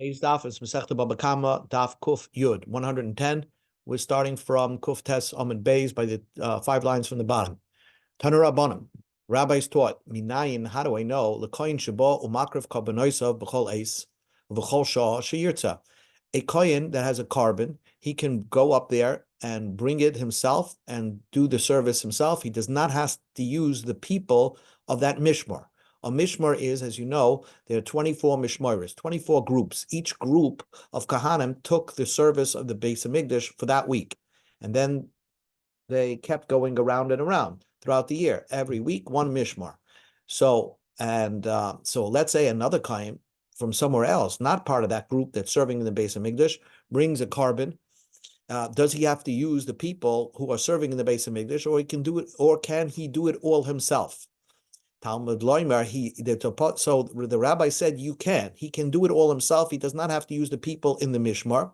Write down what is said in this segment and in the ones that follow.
Today's daf is Masechta Baba Kamma, daf Kuf Yud, 110. We're starting from Kuf Tes Amud Beis by the 5 lines from the bottom. Tanur Rabbanim, rabbis taught, Minayin, how do I know? L'koyin shabo umakriv karbanoisav b'chol eis, v'chol shah sheyirtza. A koyin that has a carbon, he can go up there and bring it himself and do the service himself. He does not have to use the people of that mishmar. A mishmar is, as you know, there are 24 mishmaris, 24 groups. Each group of kahanim took the service of the Beis Hamikdash for that week. And then they kept going around and around throughout the year. Every week, one mishmar. So let's say another kohen from somewhere else, not part of that group that's serving in the Beis Hamikdash, brings a carbon. Does he have to use the people who are serving in the Beis Hamikdash, or he can do it, or can he do it all himself? Talmud Loimer, so the rabbi said you can. He can do it all himself. He does not have to use the people in the mishmar.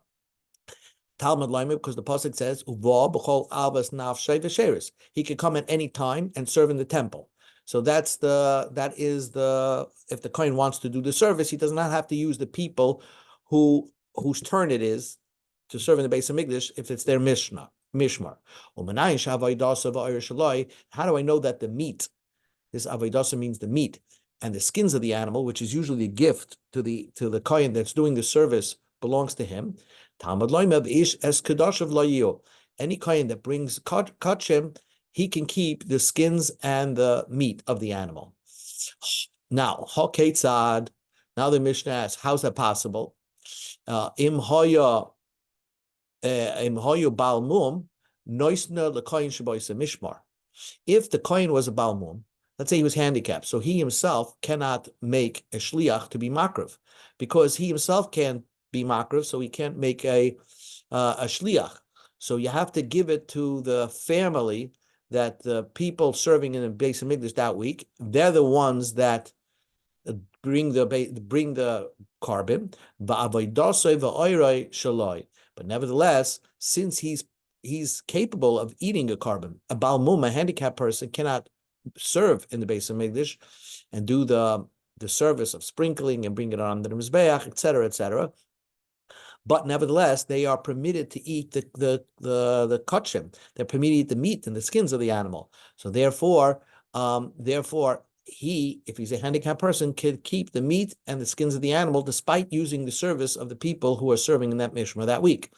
Talmud Loimer, because the pasuk says Uva b'chol avas nafshay v'sheris. He can come at any time and serve in the temple. So that is the if the kohen wants to do the service, he does not have to use the people whose turn it is to serve in the Beis Hamikdash if it's their mishmar. How do I know that the meat? This avodah means the meat and the skins of the animal, which is usually a gift to the kohen that's doing the service, belongs to him. Talmud loimev ish es kedoshav lo. Any kohen that brings kachim, he can keep the skins and the meat of the animal. Now, haketzad. Now the Mishnah asks, how's that possible? Im hoya balmum noisna lekohen shaboisa mishmar. If the kohen was a balmum, let's say he was handicapped, so he himself cannot make a shliach to be makriv, because he himself can't be makriv, so he can't make a shliach. So you have to give it to the family that the people serving in the Beis Hamikdash that week, they're the ones that bring the carbon. But nevertheless, since he's capable of eating a carbon, a balmum, a handicapped person, cannot serve in the Beis Hamikdash and do the service of sprinkling and bring it on the mizbeach, etc., etc. But nevertheless, they are permitted to eat the kachim. They're permitted to eat the meat and the skins of the animal. So therefore, he, if he's a handicapped person, could keep the meat and the skins of the animal despite using the service of the people who are serving in that mishmar that week.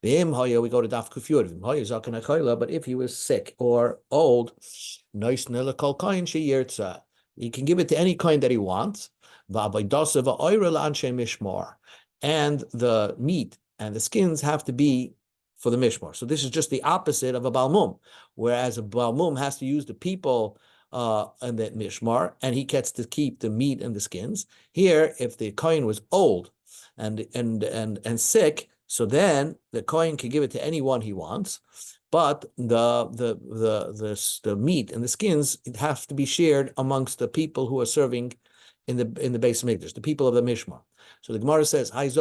We go to Daf Kufyud. But if he was sick or old, he can give it to any kohen that he wants. And the meat and the skins have to be for the mishmar. So this is just the opposite of a balmum, whereas a balmum has to use the people and that mishmar, and he gets to keep the meat and the skins. Here, if the kohen was old and sick, so then the kohen can give it to anyone he wants, but the meat and the skins have to be shared amongst the people who are serving in the Beis Hamikdash, the people of the mishmar. So the Gemara says, what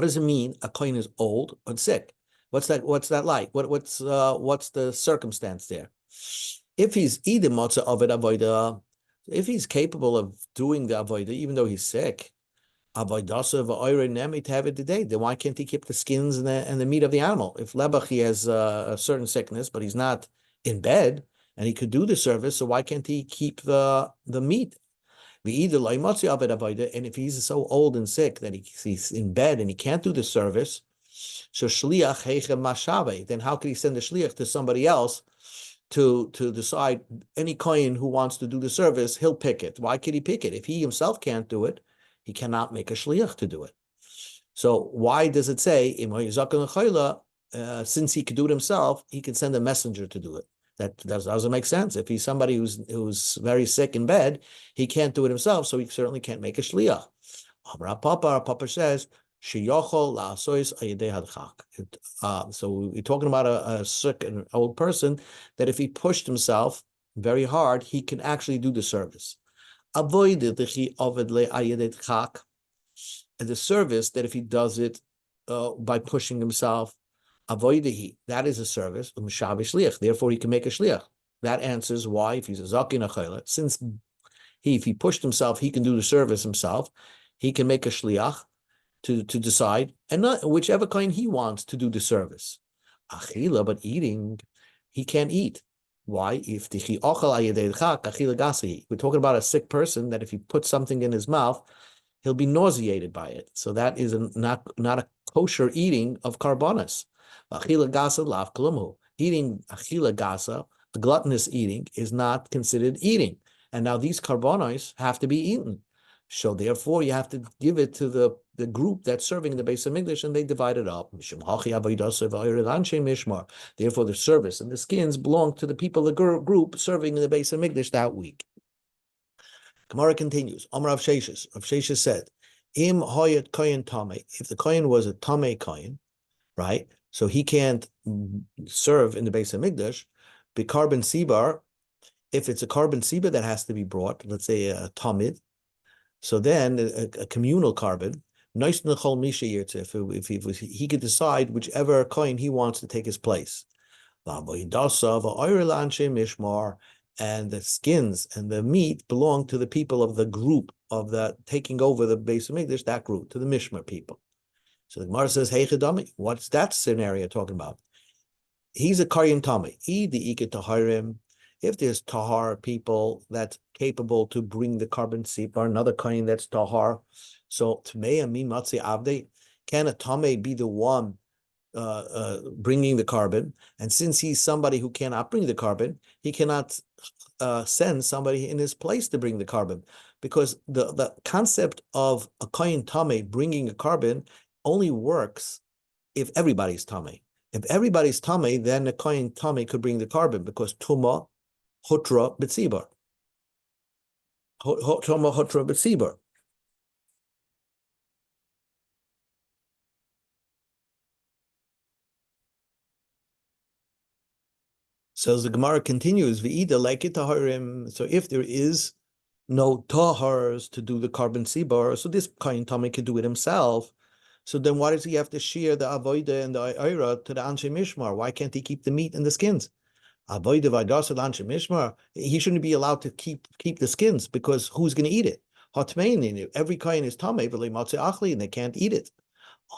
does it mean? A kohen is old or sick? What's that like? What's the circumstance there? If he's eating matzah of it avodah, if he's capable of doing the avodah, even though he's sick, then why can't he keep the skins and the meat of the animal? If Lebach, he has a certain sickness, but he's not in bed, and he could do the service, so why can't he keep the meat? And if he's so old and sick that he's in bed and he can't do the service, so shliach then how can he send the shliach to somebody else to decide? Any kohen who wants to do the service, he'll pick it. Why could he pick it? If he himself can't do it, he cannot make a shliach to do it. So why does it say, since he could do it himself, he can send a messenger to do it? That doesn't make sense. If he's somebody who's very sick in bed, he can't do it himself, so he certainly can't make a shliach. Papa says, so we're talking about a sick and old person that if he pushed himself very hard, he can actually do the service. And the service that if he does it by pushing himself, that is a service. Therefore, he can make a shliach. That answers why, if he's a zakin achayla, since if he pushed himself, he can do the service himself. he can make a shliach to decide, and not whichever kind he wants to do the service. Achila, but eating, he can't eat. Why? If we're talking about a sick person that if he puts something in his mouth, he'll be nauseated by it. So that is not a kosher eating of karbonas. Achila gasa lav kalamu. Eating achila gasa, the gluttonous eating, is not considered eating. And now these karbonos have to be eaten. So therefore, you have to give it to the group that's serving the base of English, and they divide it up. Therefore, the service and the skins belong to the people of the group serving in the base of English that week. Kamara continues. Amar Rav Sheshes said, "Im hoyet kohen tamei." If the kohen was a tamei kohen, right? So he can't serve in the base of English. Be carbon sibar. If it's a carbon sibar that has to be brought, let's say a tamid. So then a communal carbon, if he could decide whichever coin he wants to take his place. And the skins and the meat belong to the people of the group of the taking over the base of English, that group, to the Mishmar people. So the Gemara says, hey, Chedami, what's that scenario talking about? He's a Karyan Tami. If there's tahar people that's capable to bring the carbon seep, or another kind that's tahar, so tmei min matzi avde, can a tame be the one bringing the carbon? And since he's somebody who cannot bring the carbon, he cannot send somebody in his place to bring the carbon, because the concept of a kain tame bringing a carbon only works if everybody's tame. If everybody's tame, then the kain tame could bring the carbon, because tuma Hotra Betsibar. Hotra Betsibar. So the Gemara continues, V'ida like it taharim. So if there is no tahars to do the carbon sibar, so this kain tame can do it himself. So then why does he have to shear the avoida and the ayra to the anshe mishmar? Why can't he keep the meat and the skins? He shouldn't be allowed to keep the skins, because who's going to eat it? Every kain is tamei, and they can't eat it.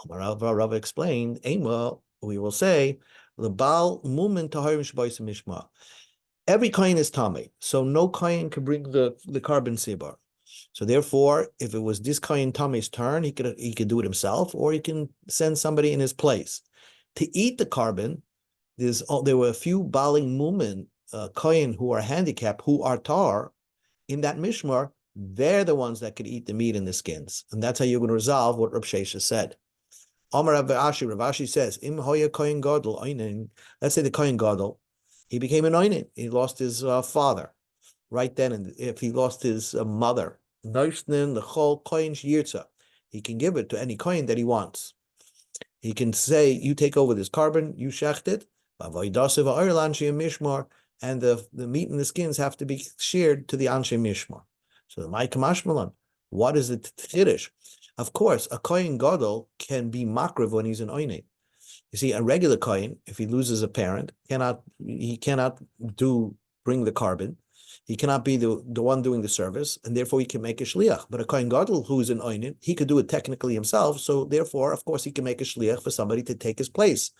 Rav explained, we will say, every kain is tamei, so no kain can bring the carbon sibar. So therefore, if it was this kain tamei's turn, he could do it himself, or he can send somebody in his place to eat the carbon. There were a few baling mumen kohen who are handicapped, who are tar in that mishmar. They're the ones that could eat the meat and the skins, and that's how you're going to resolve what Rav Sheshes said. Amar Rav Ashi says, Im hoya kohen gadol oinen. Let's say the kohen gadol, he became an oinen. He lost his father right then, and if he lost his mother, noishnin the chol kohen yirtza, he can give it to any kohen that he wants. He can say, you take over this carbon, you shecht it, and the meat and the skins have to be shared to the Anshe Mishmar. So the Ma'ikam Ashmalan, what is it Chiddush? Of course, a Kohen Gadol can be makriv when he's an Oine. You see, a regular Kohen, if he loses a parent, he cannot bring the carbon. He cannot be the one doing the service, and therefore he can make a shliach. But a kohen gadol who is an oinin, he could do it technically himself. So therefore, of course, he can make a shliach for somebody to take his place.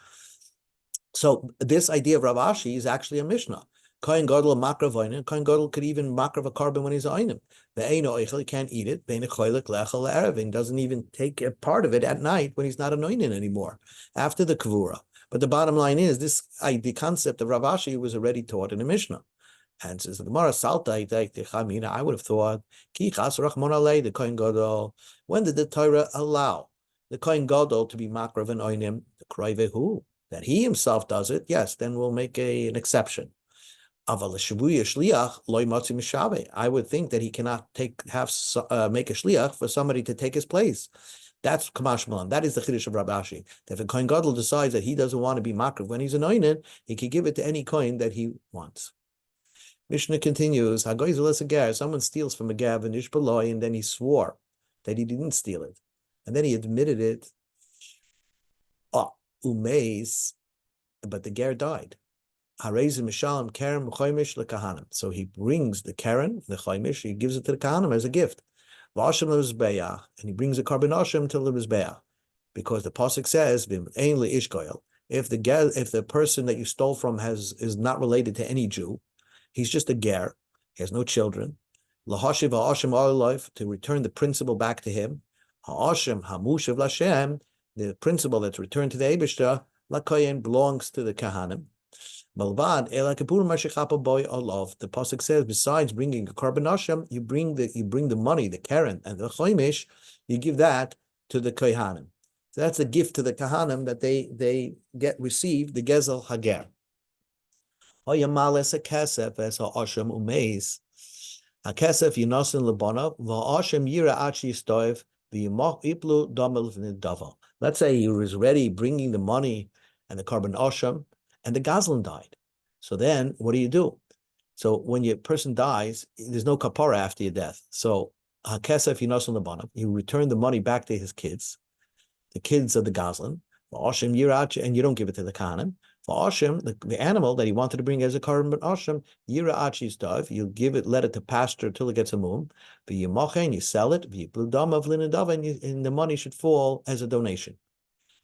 So this idea of Rav Ashi is actually a mishnah. Kohen gadol makrav oinin. Kohen gadol could even makrav a carbon when he's an oinin. The eino eichel, he can't eat it. Bein choylek lechel erevin, doesn't even take a part of it at night when he's not an oinin anymore after the kavura. But the bottom line is the concept of Rav Ashi was already taught in a mishnah. And says the Gemara, Salta, I would have thought, the Kohen Gadol. When did the Torah allow the Kohen Gadol to be makrav and oinim, the kroivehu, that he himself does it? Yes, then we'll make an exception. I would think that he cannot make a shliach for somebody to take his place. That's kamashmalan. That is the chiddush of Rav Ashi. If a Kohen Gadol decides that he doesn't want to be makrav when he's anointed, he can give it to any Kohen that he wants. Mishnah continues, someone steals from a ger and then he swore that he didn't steal it. And then he admitted it. Umeis, but the ger died. So he brings the keren, the chaimish, he gives it to the kahanim as a gift. V'asham le'mizbeach, and he brings a carbon asham to the mizbeach, because the pasuk says, "V'ain le'ishkoil." If the person that you stole from is not related to any Jew, he's just a ger, he has no children. Lahashiv ha'asham alive, to return the principal back to him. Ha'asham hamushav l'Hashem, the principal that's returned to the Eibishter, l'kohen, belongs to the Kahanim. Malvad ela kapur mashachapa boy olav. The pasuk says, besides bringing a carbon asham, you bring the money, the keren and the chaimish, you give that to the Kohanim. So that's a gift to the Kahanim that they receive the gezel hager. Oyamales a kesef as ha'asham umeis. A kesef yinosin lebana va'asham yira achi stoiv v'yimach iplu damel v'nidava. Let's say he was ready bringing the money and the carbon asham, and the gazlan died. So then what do? So when your person dies, there's no kapara after your death. So hakesef yinosin lebana, you return the money back to his kids, the kids of the gazlan, and you don't give it to the kahanim. The animal that he wanted to bring as a carbon asham, yira'achi's dove, you give it, let it to pasture till it gets a moon. And you sell it, and the money should fall as a donation,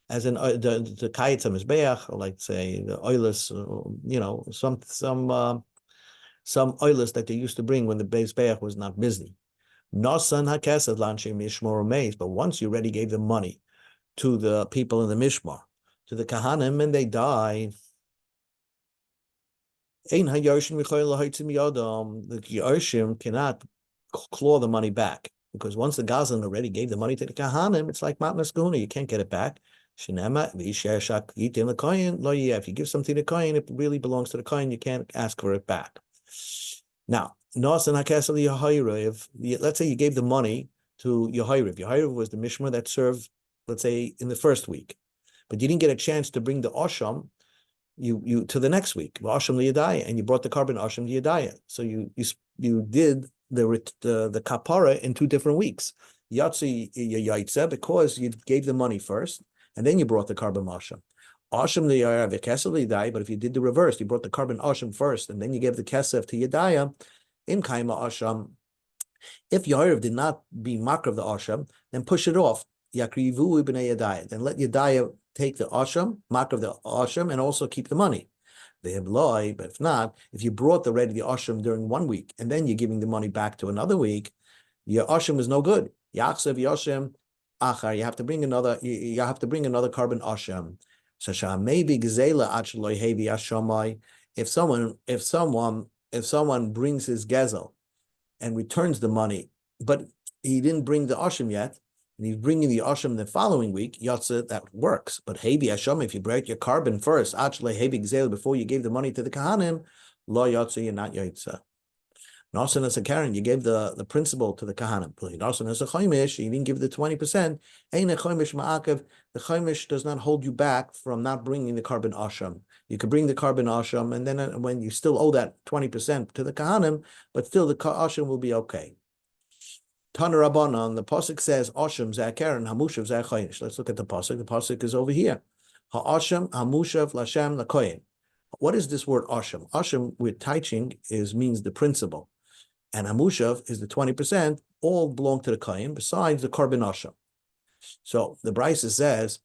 as in the kayetz mizbeach, or like say the oilers, some oilers that they used to bring when the mizbeach was not busy. Nosan hakesed lanche mishmor meis, but once you already gave the money to the people in the mishmar, to the kahanim, and they die, the Yoshim cannot claw the money back, because once the Gazlan already gave the money to the kahanim, it's like matnas guna, you can't get it back. If you give something to the kohen, it really belongs to the kohen, you can't ask for it back. Now, let's say you gave the money to Yehorev. Yehorev was the mishmar that served, let's say, in the first week, but you didn't get a chance to bring the asham you to the next week, asham liyadaya, and you brought the carbon asham liyadaya. So you did the kapara in 2 different weeks. Yatsi yaitza, because you gave the money first, and then you brought the carbon asham. Asham liyadaya v'kesef liyadaya. But if you did the reverse, you brought the carbon asham first, and then you gave the kesef to yadaya, in kaima asham. If Yehorev did not be makar of the asham, then push it off. Yakrivu ibnei yadaya. Then let yadaya take the asham, mark of the asham, and also keep the money. They have loy, but if not, if you brought the asham during 1 week and then you're giving the money back to another week, your asham is no good. Yachsev yasham achar. You have to bring another. You have to bring another carbon asham. So maybe gzela achloy hevi ashamai. If someone brings his gezel and returns the money, but he didn't bring the asham yet, and he's bringing the asham the following week, yatsa, that works. But hebi asham, if you break your carbon first, actually hebi gzel, before you gave the money to the kahanim, lo yatsa, you're not yatsa. Nasan as a karen, you gave the principal to the kahanim. Nasan as a chaimish, you didn't give the 20%. Ein a chaimish ma'akev, the chaimish does not hold you back from not bringing the carbon asham. You could bring the carbon asham, and then when you still owe that 20% to the kahanim, but still the asham will be okay. Tana Rabbanan, the pasuk says, "Asham zakeren hamushav zachayish." Let's look at the pasuk. The pasuk is over here. Ha'asham hamushav lashem lakoyin. What is this word asham? Asham, we're teaching, means the principal, and hamushav is the 20%. All belong to the kohen, besides the carbon asham. So the Brisa says,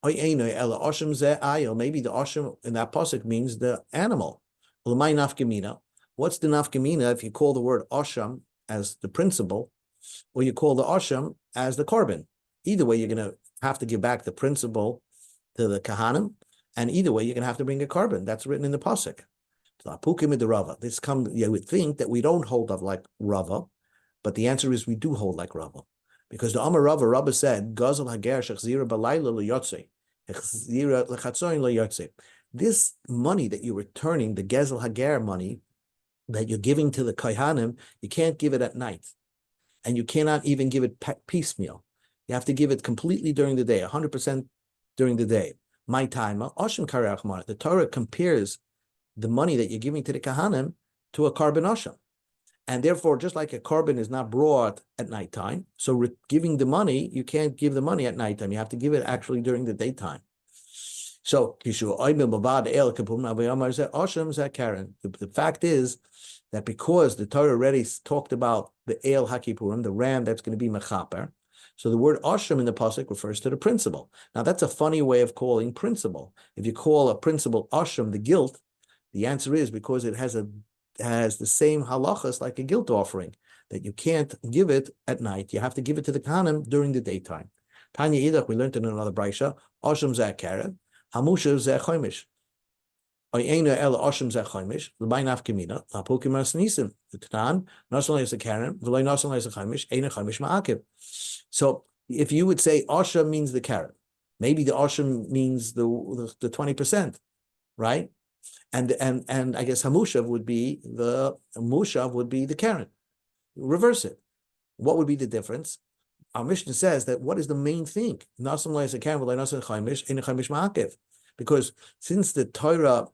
maybe the asham in that pasuk means the animal. What's the nafkamina if you call the word asham as the principal, or you call the asham as the carbon? Either way, you're going to have to give back the principal to the kahanim, and either way, you're going to have to bring a carbon. That's written in the pasuk. This comes. You would think that we don't hold up like Rava, but the answer is we do hold like Rava, because the Amar Rava said, "Gazel hager shechzira balayla liyotze, chzira lechatzoin liyotze." This money that you're returning, the gezel hager money that you're giving to the kohanim, you can't give it at night. And you cannot even give it piecemeal. You have to give it completely during the day, 100% during the day. My time, the Torah compares the money that you're giving to the kahanim to a carbon asham. And therefore, just like a carbon is not brought at nighttime, so giving the money, you can't give the money at nighttime. You have to give it actually during the daytime. So, the fact is that because the Torah already talked about the El HaKippurim, the ram that's going to be mechaper, so the word Asham in the pasuk refers to the principle. Now that's a funny way of calling principle. If you call a principle Asham, the guilt, the answer is because it has the same halachas like a guilt offering, that you can't give it at night. You have to give it to the Kohanim during the daytime. Tanya Idach, we learned in another Braisha, Asham zeh keren, Hamusha zeh chomish. The so if you would say Asha means the carrot, maybe the Asha means the 20%, right? And I guess Hamushav would be the carrot. Reverse it. What would be the difference? Our Mishnah says that what is the main thing? Because since the Torah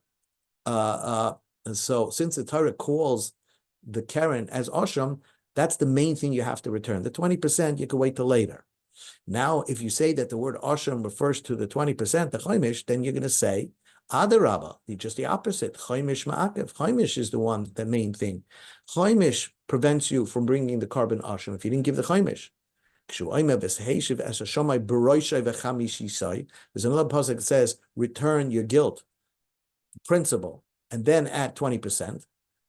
since the Torah calls the Karen as Asham, that's the main thing you have to return. The 20% you can wait till later. Now, if you say that the word Asham refers to the 20%, the Chaimish, then you're going to say Adarabba, just the opposite. Chaimish Ma'akev. Chaimish is the main thing. Chaimish prevents you from bringing the carbon Asham if you didn't give the Chaimish. There's another pasuk that says, return your guilt principle, and then add 20%.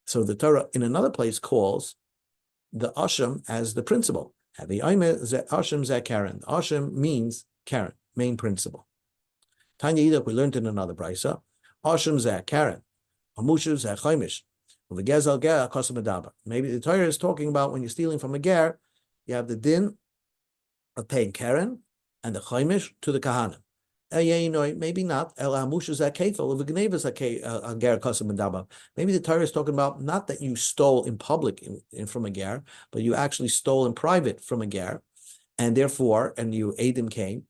So the Torah in another place calls the Asham as the principle. Asham means Karen, main principle. Tanya Ida, we learned in another brisa, Asham zeh Karen, Hamushu zeh Chaimish, Uvegezel ger akosam adaba. Maybe the Torah is talking about when you're stealing from a ger, you have the din of paying Karen and the Chaimish to the Kahanim. Maybe not. Maybe the Torah is talking about not that you stole in public from a ger, but you actually stole in private from a ger, and you Adam came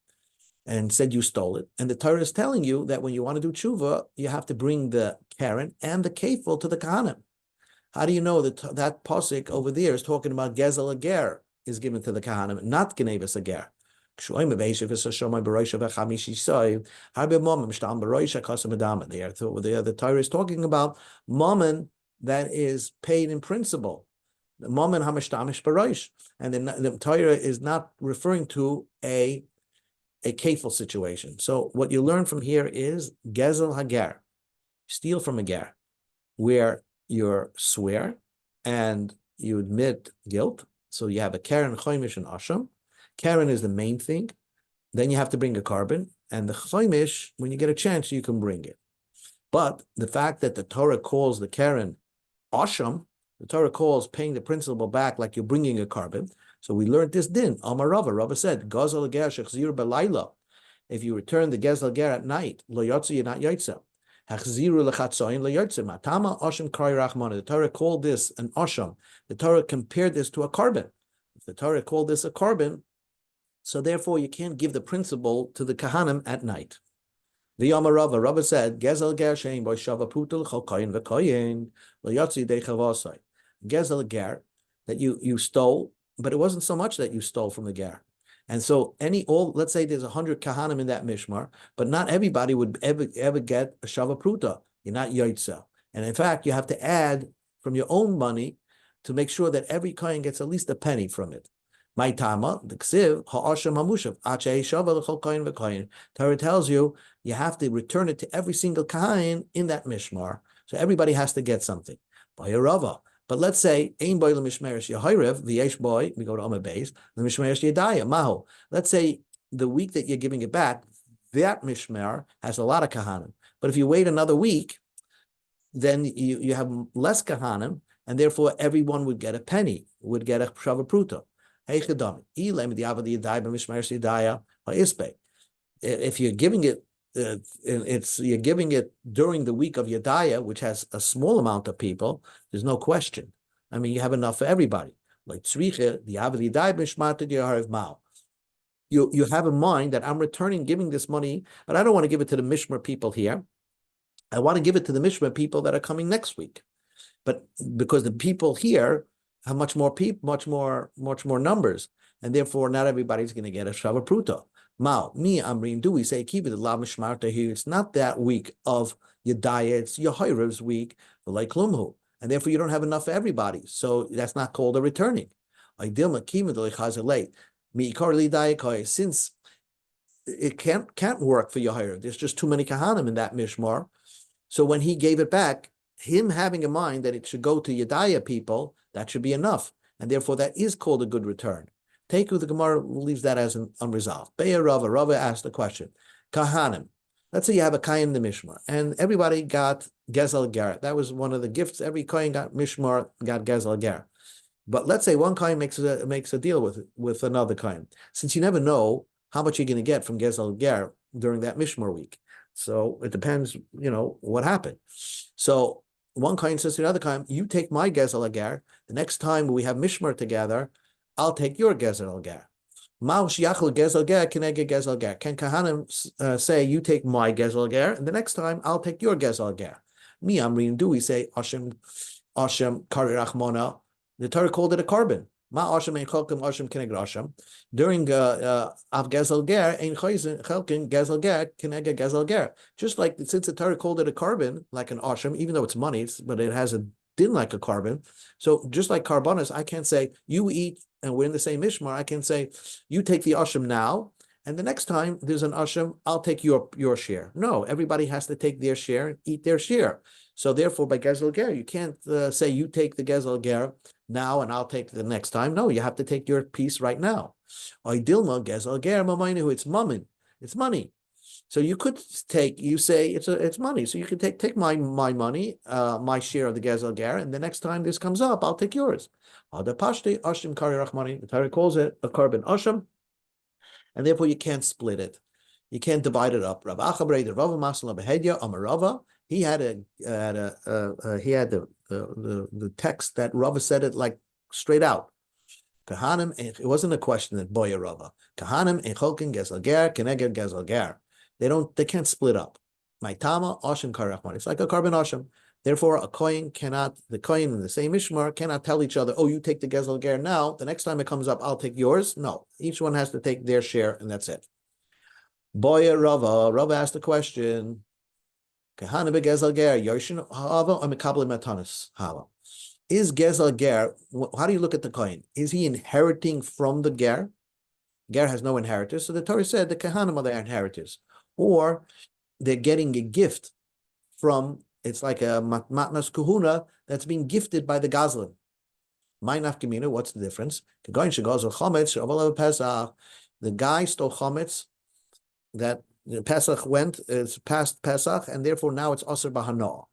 and said you stole it. And the Torah is telling you that when you want to do tshuva, you have to bring the Karen and the kefil to the Kahanim. How do you know that pasuk over there is talking about gezel a ger is given to the Kahanim, not genevas a ger? There, the Torah is talking about mammon that is paid in principle, the mammon hamashtamish barosh, and the Torah is not referring to a kefil situation. So what you learn from here is gezel hager, steal from a ger, where you swear and you admit guilt. So you have a keren, choimish, and asham. Karen is the main thing. Then you have to bring a carbon, and the chaimish, when you get a chance, you can bring it. But the fact that the Torah calls the Karen asham, the Torah calls paying the principal back like you're bringing a carbon. So we learned this din. Amar Rava. Rava said, "Gazel ger shechzir belayla." If you return the gezel ger at night, lo yotze, you're not yotze. Hachziru lechatzoyin lo yotze. Matama asham kari rachmana. The Torah called this an asham. The Torah compared this to a carbon. If the Torah called this a carbon, so therefore you can't give the principle to the Kahanim at night. The Yama Rava said, Gezel ger shein boy shava putul chokayin v'koyin lo yotzi dechavosai. Gezel ger, that you stole, but it wasn't so much that you stole from the ger. And so let's say there's 100 Kahanim in that mishmar, but not everybody would ever get a shava pruta. You're not yotza. And in fact, you have to add from your own money to make sure that every kohen gets at least a penny from it. My tama, the ksiv, ha'asham hamushav, ache shava l'chol kohen v'kohen. Torah tells you have to return it to every single kohen in that mishmar. So everybody has to get something. By a rava. But let's say, ein boy l'mishmeres yahirev, v'yesh boy, we go to Amar Beis, l'mishmeres yedaya, mahu. Let's say the week that you're giving it back, that mishmer has a lot of kahanim. But if you wait another week, then you have less kahanim, and therefore everyone would get a penny, would get a shava pruta. If you're giving it, you're giving it during the week of Yedaya, which has a small amount of people. There's no question. I mean, you have enough for everybody. Like tzricha, the avli yedaya b'shmata di'arev mao. You have in mind that I'm giving this money, but I don't want to give it to the Mishmar people here. I want to give it to the Mishmar people that are coming next week. But because the people here have much more numbers, and therefore not everybody's going to get a shava pruta. Mao, me, Amrin, do we say keep it the la mishmarta here? It's not that week of Yedaya, it's Yehirev's week, like Lumhu. and therefore you don't have enough for everybody. So that's not called a returning. Since it can't work for Yahir, there's just too many kahanim in that mishmar. So when he gave it back, him having in mind that it should go to Yedaya people, that should be enough. And therefore that is called a good return. Teku, the Gemara leaves that as an unresolved. Be'er Rava asked the question. Kahanim. Let's say you have a kain in the mishmar, and everybody got gezel ger. That was one of the gifts. Every kain got mishmar, got gezel ger. But let's say one kain makes a deal with another kain. Since you never know how much you're going to get from gezel ger during that mishmar week, so it depends, what happened. So one kain says to the other kain, "You take my gezel ger. The next time we have mishmar together, I'll take your gezel ger." Can Kahanim say, "You take my gezel ger, and the next time I'll take your gezel ger"? Me, Amrin, do we say Hashem Kari Rachmona? The Torah called it a carbon. Ma Hashem ein cholkim Hashem keneg Hashem. During Av gezel ger ein cholkim gezel ger keneg gezel ger. Just like since the Torah called it a carbon, like an Hashem, even though it's money, but it has a din like a carbon. So just like carbonas, I can't say you eat and we're in the same mishmar. I can say you take the asham now, and the next time there's an asham, I'll take your share. No, everybody has to take their share and eat their share. So therefore, by gezel ger, you can't say you take the gezel ger now and I'll take the next time. No, you have to take your piece right now. Oidilma gezel ger mamainu. It's mammon. It's money. So you could you say it's money. So you could take my money, my share of the gezel ger, and the next time this comes up, I'll take yours. The Torah calls it a carbon asham, and therefore you can't split it. You can't divide it up. Rav Achabrei, the Rava Masala Behedya Amarava, he had the text that Rava said it like straight out. Kahanim, it wasn't a question that Boya Rava. Kahanim echolkin gezel ger keneged gezel ger. They can't split up. My tama asham karachman. It's like a carbon asham. Therefore, the kohen in the same mishmar cannot tell each other, "Oh, you take the gezel ger now. The next time it comes up, I'll take yours." No, each one has to take their share, and that's it. Boya Rava asked the question: Kahana be gezel ger yoshin hava or mekabel matanis hava? Is gezel ger? How do you look at the kohen? Is he inheriting from the ger? Ger has no inheritors, so the Torah said the kahanim are their inheritors, or they're getting a gift from. It's like a matnas kuhuna that's being gifted by the gazlan. My nafkamina, what's the difference? The guy stole chametz that Pesach it's past Pesach, and therefore now it's aser bahana.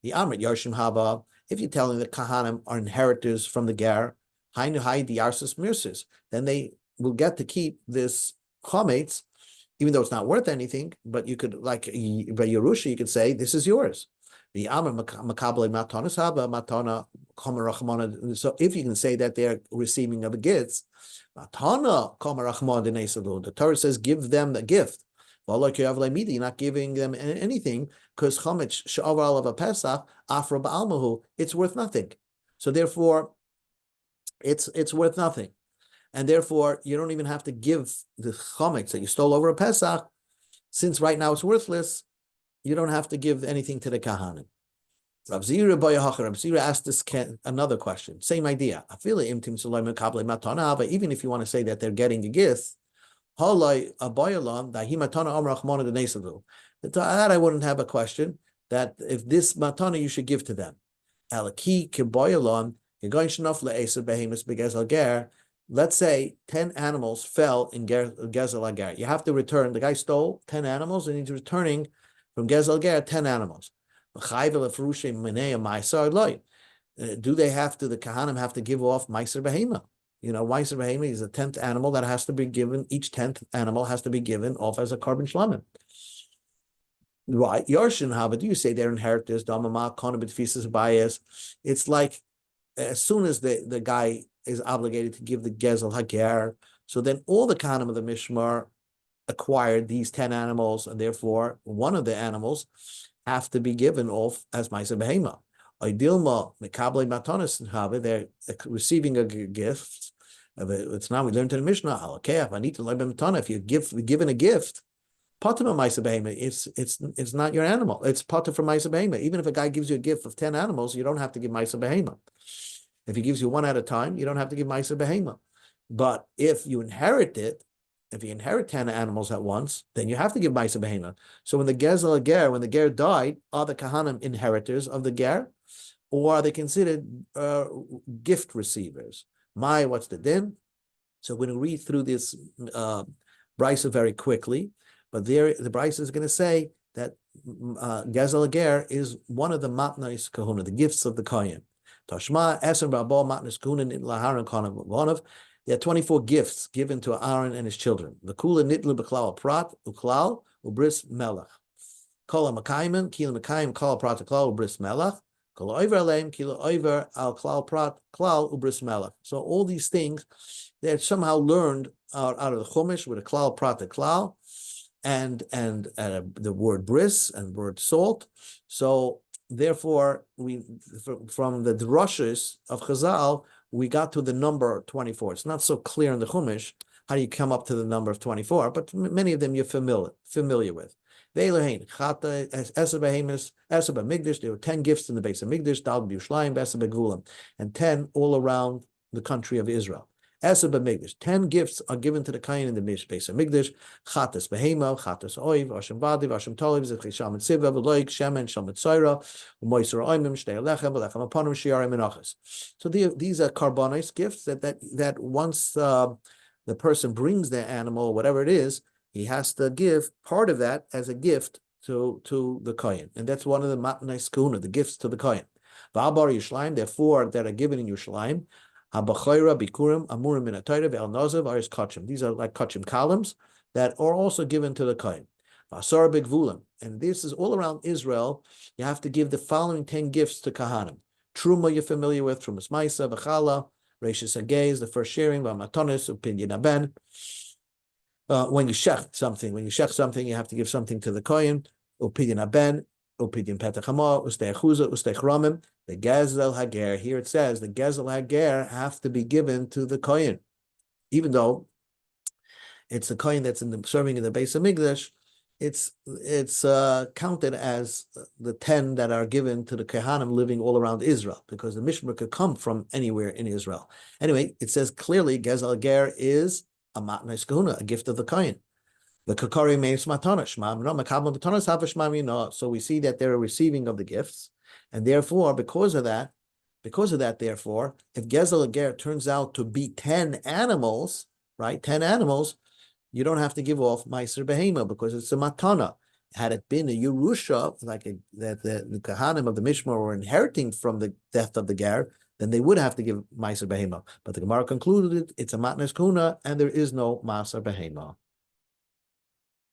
The amrit yarshim haba. If you're telling the kahanim are inheritors from the ger, hainu hay diarsis mirsis, then they will get to keep this chametz, even though it's not worth anything. But you could, like by Yerusha, you could say this is yours. The Amr Makabale Matanas Haba Matana Komarachmana. So if you can say that they're receiving of a gift, Matana Komarachmana Denesalu. The Torah says give them the gift. Well, like you have you're not giving them anything because Chometz Sha'avar of a Pesach Afra Ba'almahu, it's worth nothing. So therefore, it's worth nothing. And therefore, you don't even have to give the Chometz that you stole over a Pesach, since right now it's worthless. You don't have to give anything to the kahanim. Rav Zira asked this another question. Same idea. Even if you want to say that they're getting a gift, that I wouldn't have a question. That if this matana you should give to them. Let's say 10 animals fell in gezel agar. You have to return. The guy stole 10 animals and he's returning from gezel ger 10 animals. Do the kahanim have to give off meiser behema? Meiser behema is the 10th animal that has to be given. Each 10th animal has to be given off as a carbon shlamim. Right? Yarshin hava. Do you say they're inheritors? Damama konabit feces bias. It's like as soon as the guy is obligated to give the gezel hager, so then all the kahanim of the mishmar acquired these 10 animals, and therefore one of the animals have to be given off as ma'aser behema. Idilma mekabel matanis have, they're receiving a gift. It's now we learned in the Mishnah. Okay, if I need to learn matana, if you're given a gift, Potter no Maisa Behema, it's not your animal. It's Potter from Maisa Behema. Even if a guy gives you a gift of 10 animals, you don't have to give Maisa Behema. If he gives you one at a time, you don't have to give Maisa Behema. But if you inherit it, if you inherit 10 animals at once, then you have to give Maisa Behema. So when the Gezel Ger, when the Ger died, are the Kahanim inheritors of the Ger, or are they considered gift receivers? What's the din? So we're going to read through this brisa very quickly, but there the brisa is going to say that Gezel Ger is one of the matnais kahuna, the gifts of the kohen. Tashma Eser Rabba matnas kahuna in laharon kanav. There are 24 gifts given to Aaron and his children. The kula nitlu b'klal prat uklal ubris melach. Kol makaimen kila makaim kol prat uklal ubris melach. Kol oiver aleim kila oiver al klal prat klal ubris melach. So all these things they're somehow learned out of the Chumash with a klal prat klal and the word bris and word salt. So therefore, from the drushes of Chazal, we got to the number 24. It's not so clear in the Chumash how you come up to the number of 24, but many of them you're familiar with. There were 10 gifts in the base of Migdash, Dal B'Yushalayim, and 10 all around the country of Israel. 10 gifts are given to the Kain in the base of Migdash. Chatas behema, chatas oiv, Hashem vadiv, Hashem toliv, zechisham and siva, v'loik, shemen, shamet tzayra, u'moisur oimim, shtei alechem, v'lechem aponim, shiarim menachas. So these are carbonized gifts that once the person brings their animal, whatever it is, he has to give part of that as a gift to the Kain. And that's one of the matnais kahuna, the gifts to the Kain. V'abar Yushalayim, therefore, that are given in Yerushalayim, bikurim amurim min ve'el nozav aris kachim. These are like kachim columns that are also given to the kohen. Vasar begvulim, and this is all around Israel. You have to give the following 10 gifts to kahanim. Truma, you're familiar with, trumas maisa, v'chala, reishis hagez, the first sharing, v'amatonis, upinyan aben. When you shech something, you have to give something to the kohen. Upinyan aben, upinyan petachama, ustei chuza, ustei chramim. The Gezel Hager, here it says, the Gezel Hager have to be given to the Kohen. Even though it's the Kohen that's serving in the base of Migdash, it's counted as the 10 that are given to the Kehanim living all around Israel, because the Mishmar could come from anywhere in Israel. Anyway, it says clearly Gezel Hager is a matnais kahuna, a gift of the Kohen. The Kakari means matanash. So we see that they're a receiving of the gifts. And therefore, because of that, therefore, if Gezel Ger turns out to be 10 animals, right? 10 animals, you don't have to give off Meiser Behema because it's a matana. Had it been a Yerusha, that the Kahanim of the Mishmar were inheriting from the death of the Ger, then they would have to give Meiser Behema. But the Gemara concluded it's a matnas kuna, and there is no Meiser Behema.